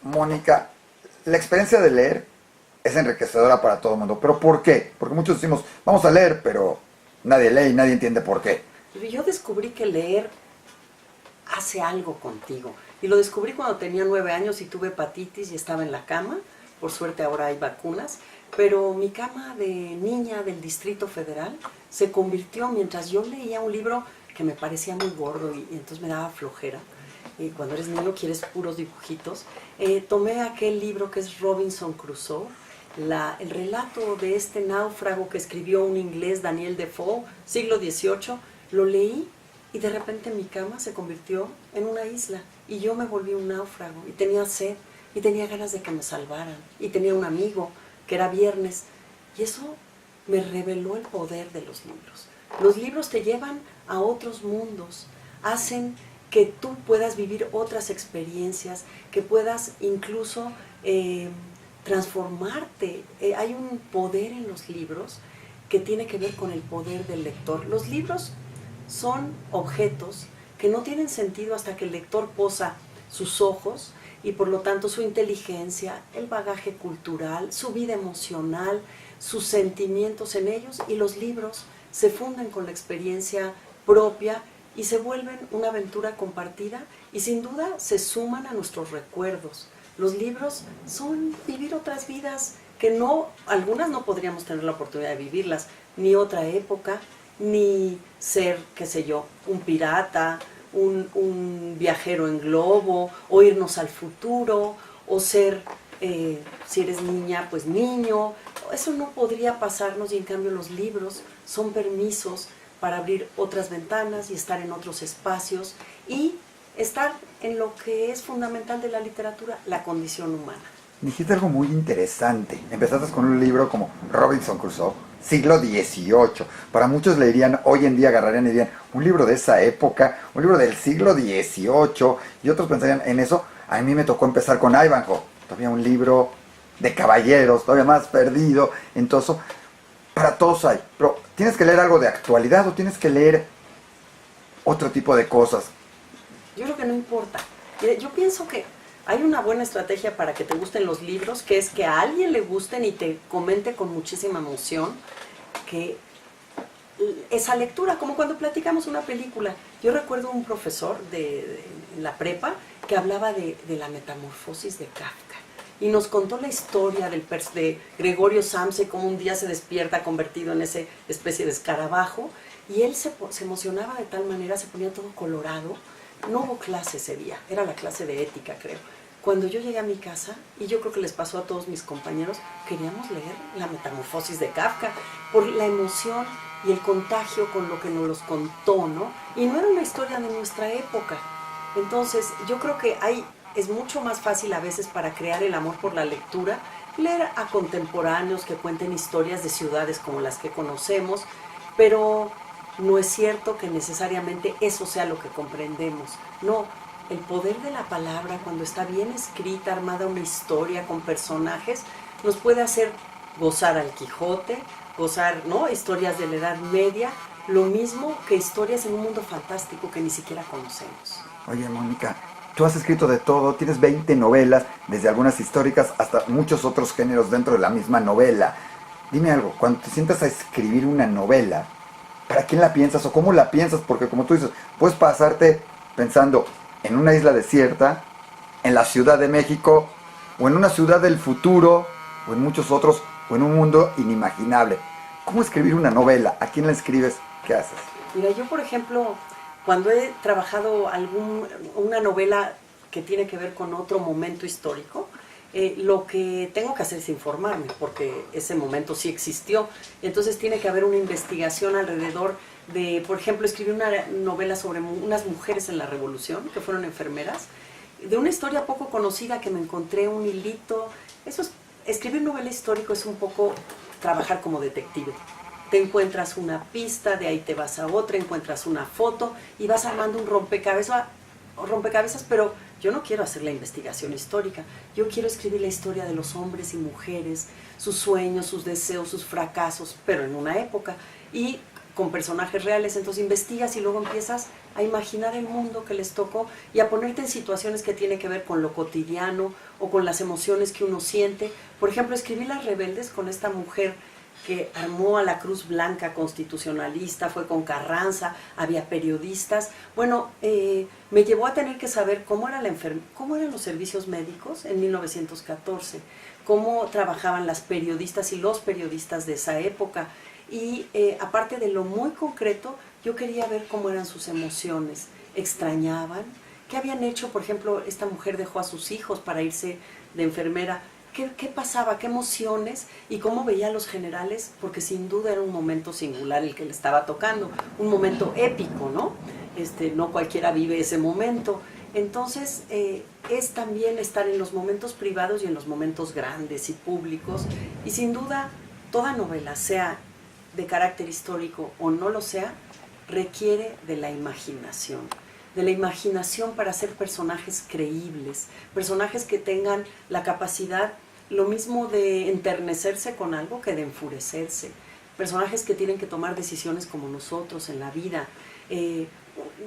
Mónica, la experiencia de leer es enriquecedora para todo el mundo. ¿Pero por qué? Porque muchos decimos, vamos a leer, pero nadie lee y nadie entiende por qué. Yo descubrí que leer hace algo contigo. Y lo descubrí cuando tenía 9 años y tuve hepatitis y estaba en la cama. Por suerte ahora hay vacunas. Pero mi cama de niña del Distrito Federal se convirtió mientras yo leía un libro que me parecía muy gordo y entonces me daba flojera. Y cuando eres niño quieres puros dibujitos. Tomé aquel libro que es Robinson Crusoe, el relato de este náufrago que escribió un inglés, Daniel Defoe, siglo XVIII. Lo leí y de repente mi cama se convirtió en una isla y yo me volví un náufrago y tenía sed y tenía ganas de que me salvaran y tenía un amigo que era viernes y eso me reveló el poder de los libros. Los libros te llevan a otros mundos, hacen que tú puedas vivir otras experiencias, que puedas incluso transformarte. Hay un poder en los libros que tiene que ver con el poder del lector. Los libros son objetos que no tienen sentido hasta que el lector posa sus ojos y por lo tanto su inteligencia, el bagaje cultural, su vida emocional, sus sentimientos en ellos, y los libros se funden con la experiencia propia y se vuelven una aventura compartida y sin duda se suman a nuestros recuerdos. Los libros son vivir otras vidas que algunas no podríamos tener la oportunidad de vivirlas, ni otra época, ni ser, qué sé yo, un pirata, un viajero en globo, o irnos al futuro, o ser, si eres niña, pues niño. Eso no podría pasarnos y en cambio los libros son permisos para abrir otras ventanas y estar en otros espacios y estar en lo que es fundamental de la literatura, la condición humana. Dijiste algo muy interesante. Empezaste con un libro como Robinson Crusoe, siglo XVIII. Para muchos leerían, hoy en día agarrarían y dirían, un libro de esa época, un libro del siglo XVIII, y otros pensarían en eso. A mí me tocó empezar con Ivanhoe, todavía un libro de caballeros, todavía más perdido. Entonces, para todos hay. Pero tienes que leer algo de actualidad o tienes que leer otro tipo de cosas. Yo creo que no importa. Yo pienso que hay una buena estrategia para que te gusten los libros, que es que a alguien le gusten y te comente con muchísima emoción que esa lectura, como cuando platicamos una película. Yo recuerdo un profesor en la prepa que hablaba de la metamorfosis de Kafka y nos contó la historia de Gregorio Samsa, cómo un día se despierta convertido en esa especie de escarabajo, y él se emocionaba de tal manera, se ponía todo colorado. No hubo clase ese día, era la clase de ética, creo. Cuando yo llegué a mi casa, y yo creo que les pasó a todos mis compañeros, queríamos leer La metamorfosis de Kafka por la emoción y el contagio con lo que nos los contó, ¿no? Y no era una historia de nuestra época. Entonces, yo creo que es mucho más fácil a veces para crear el amor por la lectura, leer a contemporáneos que cuenten historias de ciudades como las que conocemos, pero no es cierto que necesariamente eso sea lo que comprendemos. No, el poder de la palabra, cuando está bien escrita, armada una historia con personajes, nos puede hacer gozar al Quijote, gozar, ¿no?, historias de la Edad Media, lo mismo que historias en un mundo fantástico que ni siquiera conocemos. Oye, Mónica, tú has escrito de todo, tienes 20 novelas, desde algunas históricas hasta muchos otros géneros dentro de la misma novela. Dime algo, cuando te sientas a escribir una novela, ¿para quién la piensas o cómo la piensas? Porque como tú dices, puedes pasarte pensando en una isla desierta, en la Ciudad de México, o en una ciudad del futuro, o en muchos otros, o en un mundo inimaginable. ¿Cómo escribir una novela? ¿A quién la escribes? ¿Qué haces? Mira, yo por ejemplo, cuando he trabajado una novela que tiene que ver con otro momento histórico, lo que tengo que hacer es informarme, porque ese momento sí existió. Entonces tiene que haber una investigación alrededor de, por ejemplo, escribí una novela sobre unas mujeres en la Revolución, que fueron enfermeras, de una historia poco conocida que me encontré un hilito. Escribir novela histórico es un poco trabajar como detective. Te encuentras una pista, de ahí te vas a otra, encuentras una foto y vas armando un rompecabezas, pero yo no quiero hacer la investigación histórica, yo quiero escribir la historia de los hombres y mujeres, sus sueños, sus deseos, sus fracasos, pero en una época. Y con personajes reales, entonces investigas y luego empiezas a imaginar el mundo que les tocó y a ponerte en situaciones que tienen que ver con lo cotidiano o con las emociones que uno siente. Por ejemplo, escribí Las Rebeldes con esta mujer que armó a la Cruz Blanca constitucionalista, fue con Carranza, había periodistas. Bueno, me llevó a tener que saber cómo eran los servicios médicos en 1914, cómo trabajaban las periodistas y los periodistas de esa época. Y aparte de lo muy concreto, yo quería ver cómo eran sus emociones. ¿Extrañaban? ¿Qué habían hecho? Por ejemplo, esta mujer dejó a sus hijos para irse de enfermera. ¿Qué pasaba? ¿Qué emociones? ¿Y cómo veía a los generales? Porque sin duda era un momento singular el que le estaba tocando, un momento épico, ¿no? No cualquiera vive ese momento. Entonces, es también estar en los momentos privados y en los momentos grandes y públicos. Y sin duda, toda novela, sea de carácter histórico o no lo sea, requiere de la imaginación para hacer personajes creíbles, personajes que tengan la capacidad, lo mismo de enternecerse con algo que de enfurecerse, personajes que tienen que tomar decisiones como nosotros en la vida.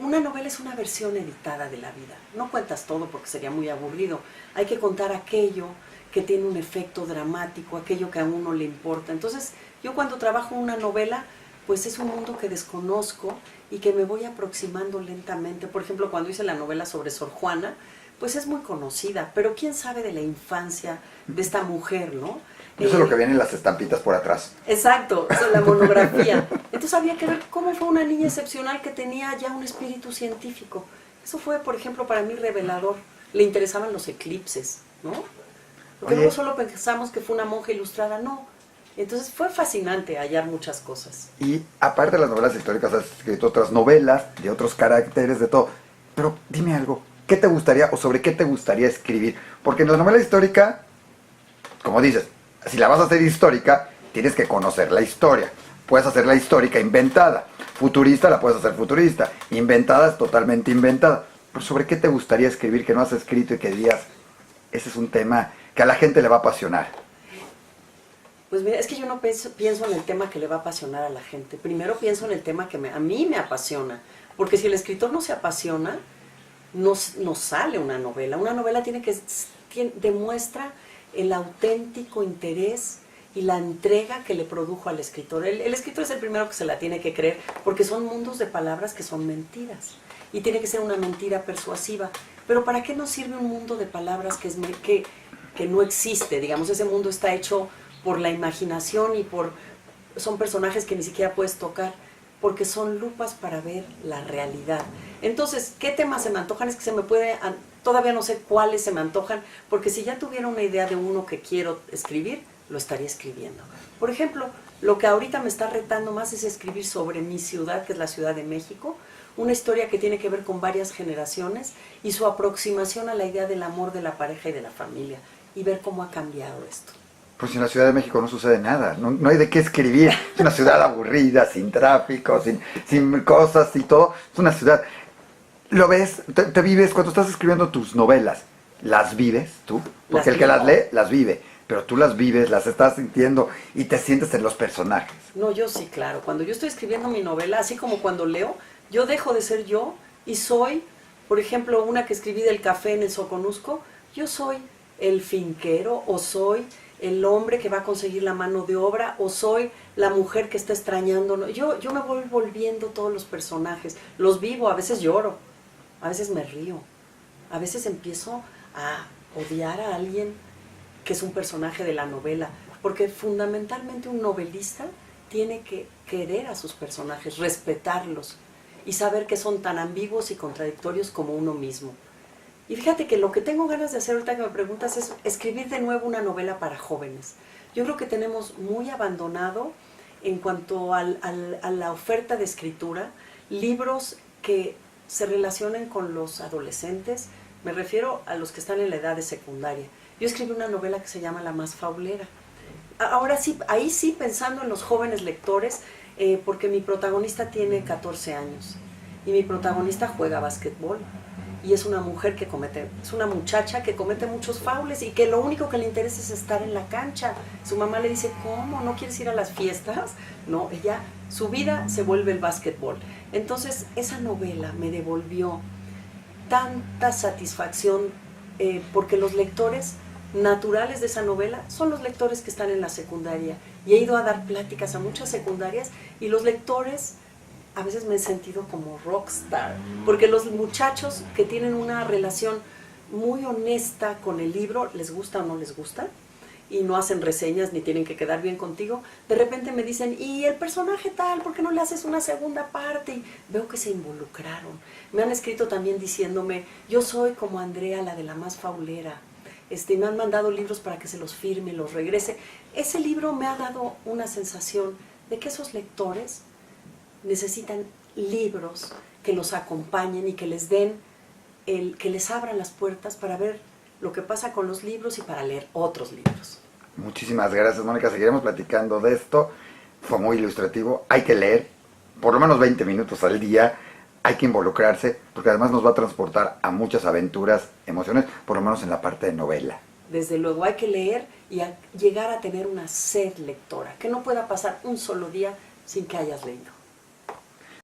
Una novela es una versión editada de la vida, no cuentas todo porque sería muy aburrido, hay que contar aquello que tiene un efecto dramático, aquello que a uno le importa. Entonces, yo cuando trabajo una novela, pues es un mundo que desconozco y que me voy aproximando lentamente. Por ejemplo, cuando hice la novela sobre Sor Juana, pues es muy conocida, pero quién sabe de la infancia de esta mujer, ¿no? Eso es lo que viene en las estampitas por atrás. Exacto, eso es la monografía. Entonces había que ver cómo fue una niña excepcional que tenía ya un espíritu científico. Eso fue, por ejemplo, para mí revelador. Le interesaban los eclipses, ¿no? Porque luego solo pensamos que fue una monja ilustrada, no. Entonces fue fascinante hallar muchas cosas. Y aparte de las novelas históricas, has escrito otras novelas, de otros caracteres, de todo. Pero dime algo, ¿qué te gustaría o sobre qué te gustaría escribir? Porque en la novela histórica, como dices, si la vas a hacer histórica, tienes que conocer la historia. Puedes hacerla histórica inventada. Futurista la puedes hacer futurista. Inventada es totalmente inventada. Pero ¿sobre qué te gustaría escribir que no has escrito y que digas, ese es un tema que a la gente le va a apasionar? Pues mira, es que yo no pienso en el tema que le va a apasionar a la gente. Primero pienso en el tema que a mí me apasiona. Porque si el escritor no se apasiona, no sale una novela. Una novela demuestra el auténtico interés y la entrega que le produjo al escritor. El escritor es el primero que se la tiene que creer, porque son mundos de palabras que son mentiras. Y tiene que ser una mentira persuasiva. Pero ¿para qué nos sirve un mundo de palabras que no existe? Digamos, ese mundo está hecho por la imaginación y son personajes que ni siquiera puedes tocar, porque son lupas para ver la realidad. Entonces, ¿qué temas se me antojan? Es que todavía no sé cuáles se me antojan, porque si ya tuviera una idea de uno que quiero escribir, lo estaría escribiendo. Por ejemplo, lo que ahorita me está retando más es escribir sobre mi ciudad, que es la Ciudad de México, una historia que tiene que ver con varias generaciones y su aproximación a la idea del amor de la pareja y de la familia, y ver cómo ha cambiado esto. Pues en la Ciudad de México no sucede nada, no hay de qué escribir. Es una ciudad aburrida, sin tráfico, sin cosas y todo. Es una ciudad. ¿Lo ves? Te vives, cuando estás escribiendo tus novelas, ¿las vives tú? Porque el que las lee, las vive. Pero tú las vives, las estás sintiendo y te sientes en los personajes. No, yo sí, claro. Cuando yo estoy escribiendo mi novela, así como cuando leo, yo dejo de ser yo y soy, por ejemplo, una que escribí del café en el Soconusco, yo soy el finquero o soy el hombre que va a conseguir la mano de obra o soy la mujer que está extrañando. Yo me voy volviendo todos los personajes, los vivo, a veces lloro, a veces me río, a veces empiezo a odiar a alguien que es un personaje de la novela, porque fundamentalmente un novelista tiene que querer a sus personajes, respetarlos y saber que son tan ambiguos y contradictorios como uno mismo. Y fíjate que lo que tengo ganas de hacer ahorita que me preguntas es escribir de nuevo una novela para jóvenes. Yo creo que tenemos muy abandonado en cuanto a la oferta de escritura, libros que se relacionen con los adolescentes, me refiero a los que están en la edad de secundaria. Yo escribí una novela que se llama La más faulera. Ahora sí, ahí sí pensando en los jóvenes lectores, porque mi protagonista tiene 14 años y mi protagonista juega básquetbol. y es una mujer que es una muchacha que comete muchos faules y que lo único que le interesa es estar en la cancha. Su mamá le dice, ¿cómo? ¿No quieres ir a las fiestas? No, su vida se vuelve el básquetbol. Entonces, esa novela me devolvió tanta satisfacción, porque los lectores naturales de esa novela son los lectores que están en la secundaria. Y he ido a dar pláticas a muchas secundarias y los lectores, a veces me he sentido como rockstar, porque los muchachos que tienen una relación muy honesta con el libro, les gusta o no les gusta, y no hacen reseñas ni tienen que quedar bien contigo, de repente me dicen, ¿y el personaje tal? ¿Por qué no le haces una segunda parte? Y veo que se involucraron. Me han escrito también diciéndome, yo soy como Andrea, la de la más faulera. Me han mandado libros para que se los firme, los regrese. Ese libro me ha dado una sensación de que esos lectores necesitan libros que los acompañen y que les den, que les abran las puertas para ver lo que pasa con los libros y para leer otros libros. Muchísimas gracias, Mónica. Seguiremos platicando de esto. Fue muy ilustrativo. Hay que leer por lo menos 20 minutos al día. Hay que involucrarse porque además nos va a transportar a muchas aventuras, emociones, por lo menos en la parte de novela. Desde luego hay que leer y llegar a tener una sed lectora, que no pueda pasar un solo día sin que hayas leído.